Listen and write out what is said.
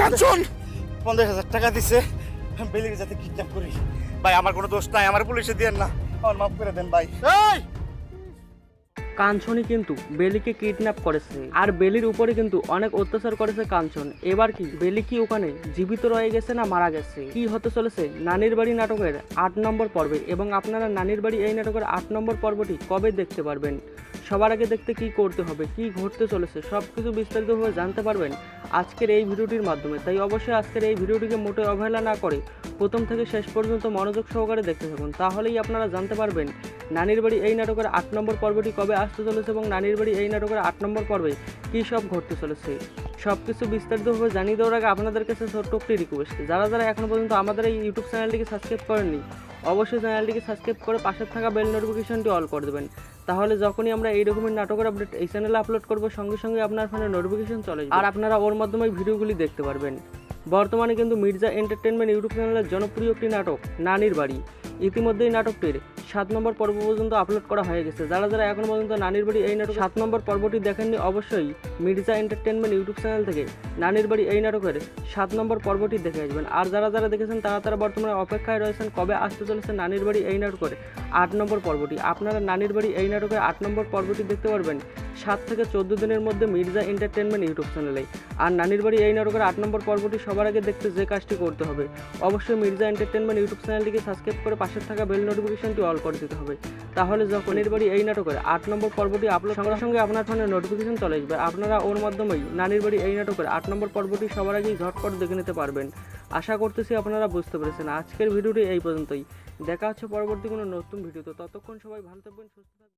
কাঞ্চন 50,000 টাকা দিছে বেলিকে যাতে কিডন্যাপ করি। ভাই আমার কোনো দোষ নাই, আমার পুলিশে দিয়েন না, আমার মাফ করে দেন ভাই। এই কাঞ্চনই কিন্তু বেলিকে কিডন্যাপ করেছে আর বেলির উপরে কিন্তু অনেক অত্যাচার করেছে কাঞ্চন। এবার কি বেলি কি ওখানে জীবিত রয়ে গেছে না মারা গেছে? কি হতে চলেছে নানির বাড়ি নাটকের 8 নম্বর পর্বে, এবং আপনারা নানির বাড়ি এই নাটকের 8 নম্বর পর্বটি কবে দেখতে পারবেন? সবার আগে দেখতে কি করতে হবে, কি ঘটতে চলেছে, সবকিছু বিস্তারিতভাবে জানতে পারবেন আজকের এই ভিডিওটির মাধ্যমে। তাই অবশ্যই আজকের এই ভিডিওটিকে মোটে অবহেলা না করে প্রথম থেকে শেষ পর্যন্ত মনোযোগ সহকারে দেখতে থাকুন, তাহলেই আপনারা জানতে পারবেন নানির বাড়ি এই নাটকের 8 নম্বর পর্বটি কবে আসতে চলেছে এবং নানির বাড়ি এই নাটকের 8 নম্বর পর্বে কী সব ঘটতে চলেছে। সব কিছু বিস্তারিতভাবে জানিয়ে দেওয়ার আগে আপনাদের কাছে ছোট্ট একটি রিকোয়েস্ট, যারা যারা এখনও পর্যন্ত আমাদের এই ইউটিউব চ্যানেলটিকে সাবস্ক্রাইব করেননি অবশ্যই চ্যানেলটিকে সাবস্ক্রাইব করে পাশে থাকা বেল নোটিফিকেশনটি অল করে দেবেন, তাহলে যখনই আমরা এই রকমের নাটকের আপডেট এই চ্যানেলে আপলোড করব সঙ্গে সঙ্গে আপনার ফোনে নোটিফিকেশন চলে যাবে আর আপনারা ওর মাধ্যমে ভিডিওগুলি দেখতে পারবেন। বর্তমানে কিন্তু মির্জা এন্টারটেনমেন্ট ইউটিউব চ্যানেলের জনপ্রিয় একটি নাটক নানির বাড়ি, ইতিমধ্যেই নাটকটির 7 নম্বর পর্ব পর্যন্ত আপলোড করা হয়ে গেছে। যারা যারা এখনো পর্যন্ত নানির বাড়ি এই নাটক 7 নম্বর পর্বটি দেখেননি অবশ্যই মির্জা এন্টারটেনমেন্ট ইউটিউব চ্যানেল থেকে নানির বাড়ি এই নাটকের 7 নম্বর পর্বটি দেখে আসবেন। আর যারা যারা দেখেছেন তারা বর্তমানে অপেক্ষায় রয়েছেন কবে আসতে চলেছে নানির বাড়ি এই নাটকের 8 নম্বর পর্বটি। আপনারা নানির বাড়ি এই নাটকের 8 নম্বর পর্বটি দেখতে পারবেন 7 থেকে 14 দিনের মধ্যে মির্জা এন্টারটেনমেন্ট ইউটিউব চ্যানেলে। আর নানির বাড়ি এই নাটকের 8 নম্বর পর্বটি সবার আগে দেখতে যে কাজটি করতে হবে অবশ্যই মির্জা এন্টারটেনমেন্ট ইউটিউব চ্যানেলটিকে সাবস্ক্রাইব করে পাশে থাকা বেল নোটিফিকেশনটি অল করে দিতে হবে, তাহলে যখন নানির বাড়ি এই নাটকের 8 নম্বর পর্বটি আপলোড সঙ্গে সঙ্গে আপনার ফোনে নোটিফিকেশন চলে আসবে, আপনারা ওর মাধ্যমেই নানির বাড়ি এই নাটকের 8 নম্বর পর্বটি সবার আগেই ঝটপট দেখে নিতে পারবেন। আশা করতেছি আপনারা বুঝতে পেরেছেন। আজকের ভিডিওটি এই পর্যন্তই, দেখা হচ্ছে পরবর্তী কোনো নতুন ভিডিওতে। ততক্ষণ সবাই ভালো থাকবেন, সুস্থ থাকবেন।